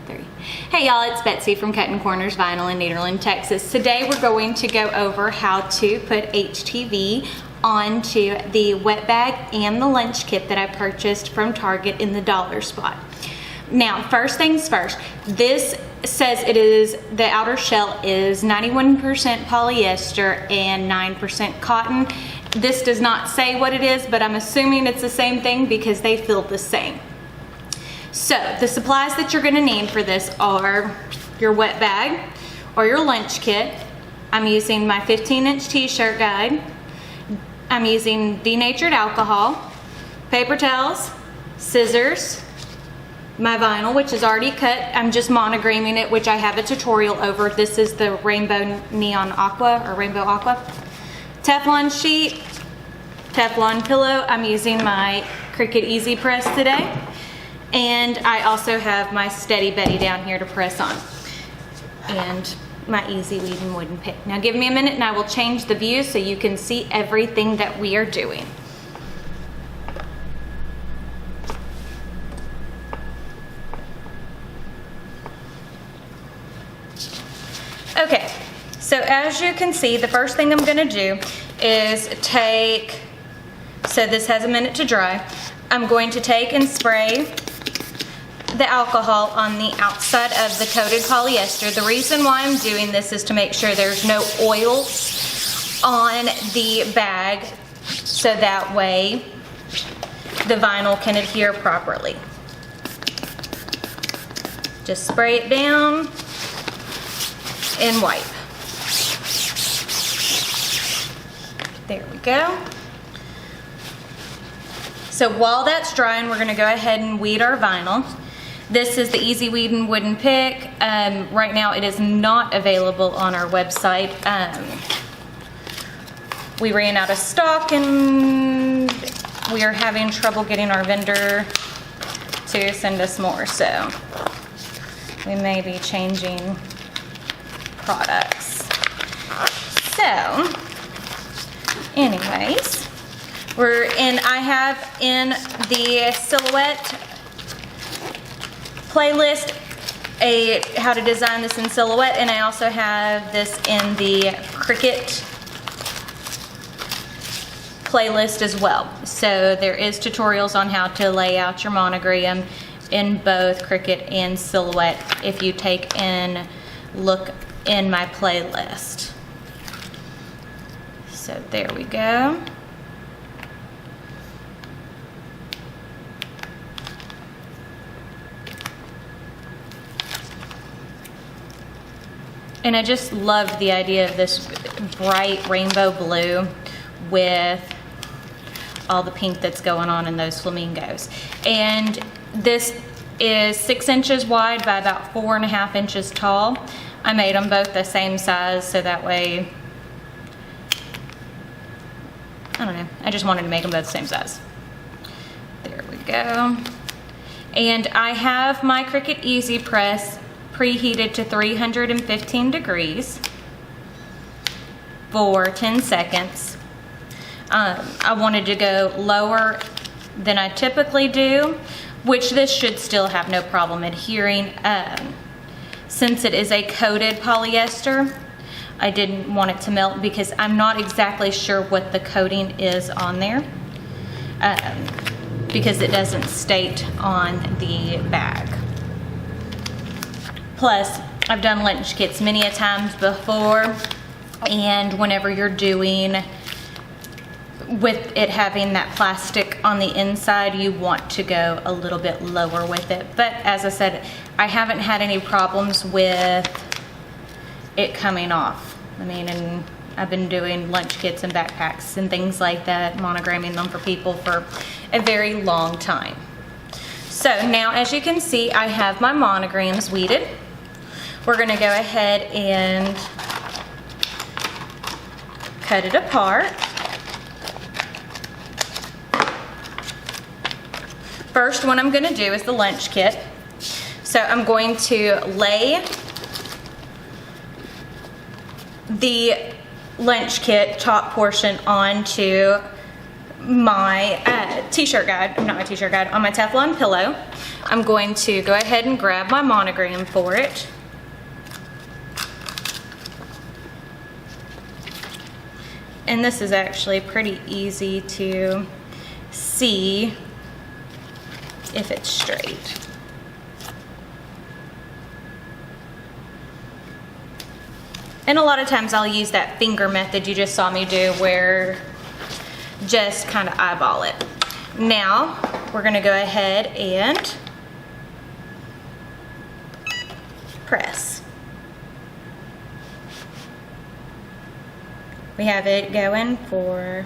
3. Hey y'all, it's Betsy from Cuttin Corners Vinyl in Nederland, Texas. Today we're going to go over how to put HTV onto the wet bag and the lunch kit that I purchased from Target in the dollar spot. Now, first things first, this says it is, the outer shell is 91% polyester and 9% cotton. This does not say what it is, but I'm assuming it's the same thing because they feel the same. So the supplies that you're going to need for this are your wet bag or your lunch kit. I'm using my 15-inch t-shirt guide. I'm using denatured alcohol, paper towels, scissors, my vinyl, which is already cut. I'm just monograming it, which I have a tutorial over. This is the Rainbow Neon Aqua or Rainbow Aqua. Teflon sheet, Teflon pillow. I'm using my Cricut Easy Press today. And I also have my Steady Betty down here to press on. And my Easy Weeding wooden pick. Now give me a minute and I will change the view so you can see everything that we are doing. Okay, so as you can see, the first thing I'm going to do is take, so this has a minute to dry, I'm going to take and spray the alcohol on the outside of the coated polyester. The reason why I'm doing this is to make sure there's no oils on the bag, so that way the vinyl can adhere properly. Just spray it down and wipe. There we go. So while that's drying, we're going to go ahead and weed our vinyl. This is the Easy Weeding wooden pick. Right now it is not available on our website. We ran out of stock and we are having trouble getting our vendor to send us more, so we may be changing products. So anyways, I have in the silhouette playlist how to design this in silhouette, and I also have this in the Cricut playlist as well. So there is tutorials on how to lay out your monogram in both Cricut and silhouette if you take and look in my playlist. So there we go. And I just love the idea of this bright rainbow blue with all the pink that's going on in those flamingos. And this is 6 inches wide by about 4.5 inches tall. I made them both the same size so that way, I don't know, I just wanted to make them both the same size. There we go. And I have my Cricut Easy Press preheated to 315 degrees for 10 seconds. I wanted to go lower than I typically do, which this should still have no problem adhering. Since it is a coated polyester, I didn't want it to melt because I'm not exactly sure what the coating is on there, because it doesn't state on the bag. Plus, I've done lunch kits many a times before, and whenever you're doing, with it having that plastic on the inside, you want to go a little bit lower with it. But as I said, I haven't had any problems with it coming off. I mean, and I've been doing lunch kits and backpacks and things like that, monogramming them for people for a very long time. So now, as you can see, I have my monograms weeded. We're going to go ahead and cut it apart. First one I'm going to do is the lunch kit. So I'm going to lay the lunch kit top portion onto my t-shirt guide, not my t-shirt guide, on my Teflon pillow. I'm going to go ahead and grab my monogram for it. And this is actually pretty easy to see if it's straight. And a lot of times I'll use that finger method you just saw me do, where just kind of eyeball it. Now we're going to go ahead and press. We have it going for,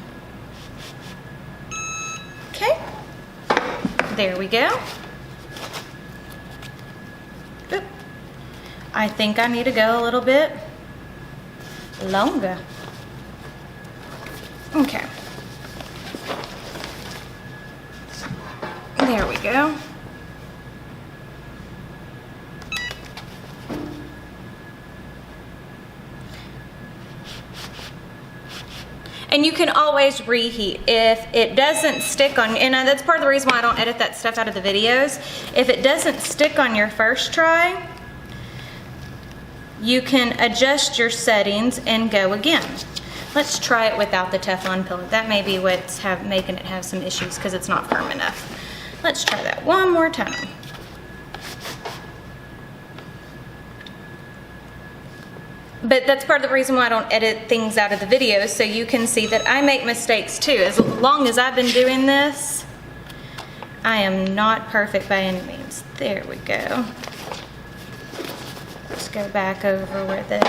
okay, there we go. Oop. I think I need to go a little bit longer. Okay. There we go. And you can always reheat. If it doesn't stick on, and that's part of the reason why I don't edit that stuff out of the videos. If it doesn't stick on your first try, you can adjust your settings and go again. Let's try it without the Teflon pillow. That may be what's making it have some issues, because it's not firm enough. Let's try that one more time. But that's part of the reason why I don't edit things out of the videos, so you can see that I make mistakes too. As long as I've been doing this, I am not perfect by any means. There we go. Let's go back over where the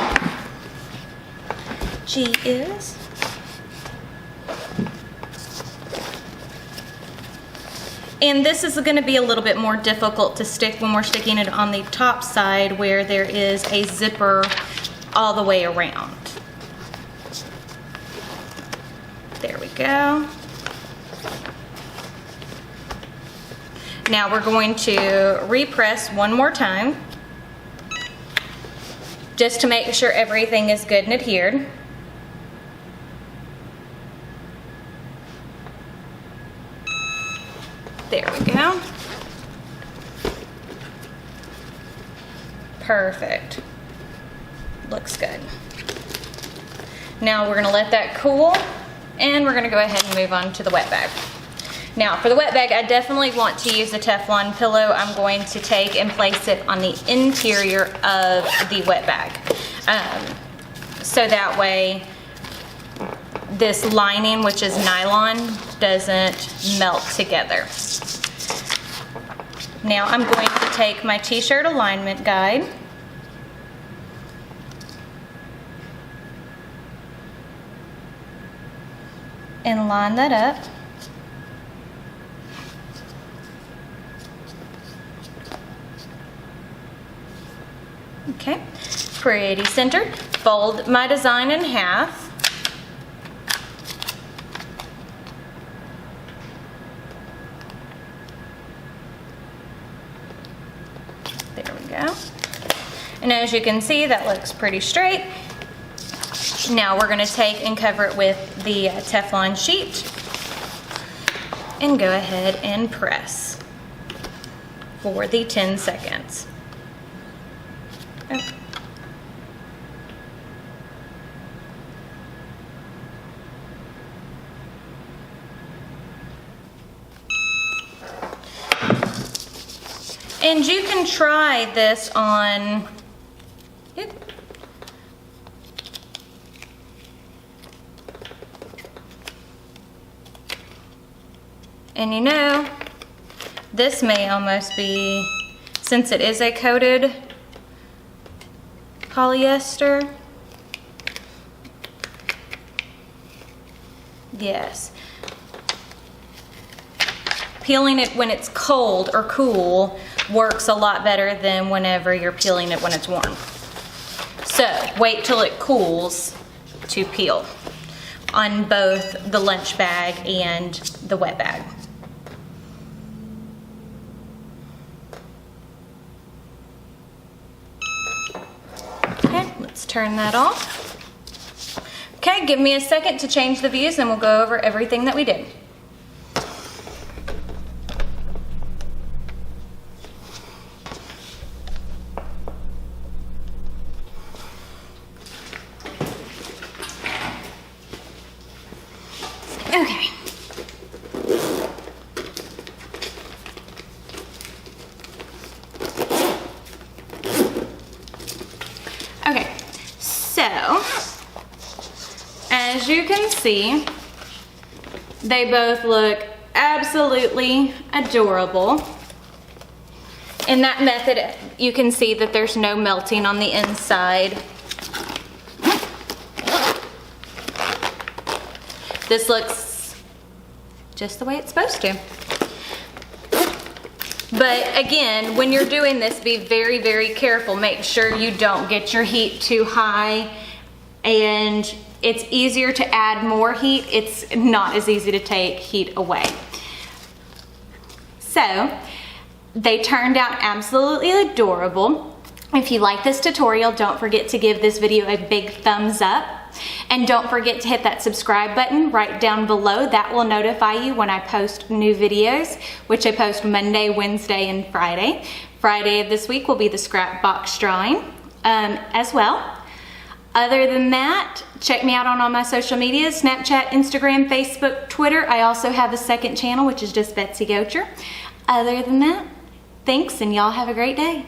G is. And this is going to be a little bit more difficult to stick when we're sticking it on the top side, where there is a zipper all the way around. There we go. Now we're going to repress one more time, just to make sure everything is good and adhered. There we go. Perfect. Looks good. Now we're gonna let that cool, and we're gonna go ahead and move on to the wet bag. Now for the wet bag, I definitely want to use the Teflon pillow. I'm going to take and place it on the interior of the wet bag. So that way this lining, which is nylon, doesn't melt together. Now I'm going to take my t-shirt alignment guide and line that up. Okay, pretty centered. Fold my design in half. There we go. And as you can see, that looks pretty straight. Now we're going to take and cover it with the Teflon sheet and go ahead and press for the 10 seconds. Oh. And you can try this on it. And you know, this may almost be, since it is a coated polyester, yes. Peeling it when it's cold or cool works a lot better than whenever you're peeling it when it's warm. So wait till it cools to peel on both the lunch bag and the wet bag. Okay, let's turn that off. Okay, give me a second to change the views and we'll go over everything that we did. Okay. Okay, so as you can see, they both look absolutely adorable. In that method, you can see that there's no melting on the inside. This looks just the way it's supposed to. But again, when you're doing this, be very, very careful. Make sure you don't get your heat too high, and it's easier to add more heat. It's not as easy to take heat away. So, they turned out absolutely adorable. If you like this tutorial, don't forget to give this video a big thumbs up. And don't forget to hit that subscribe button right down below. That will notify you when I post new videos, which I post Monday, Wednesday, and Friday. Friday of this week will be the scrap box drawing as well. Other than that, check me out on all my social media, Snapchat, Instagram, Facebook, Twitter. I also have a second channel, which is just Betsy Gocher. Other than that, thanks, and y'all have a great day.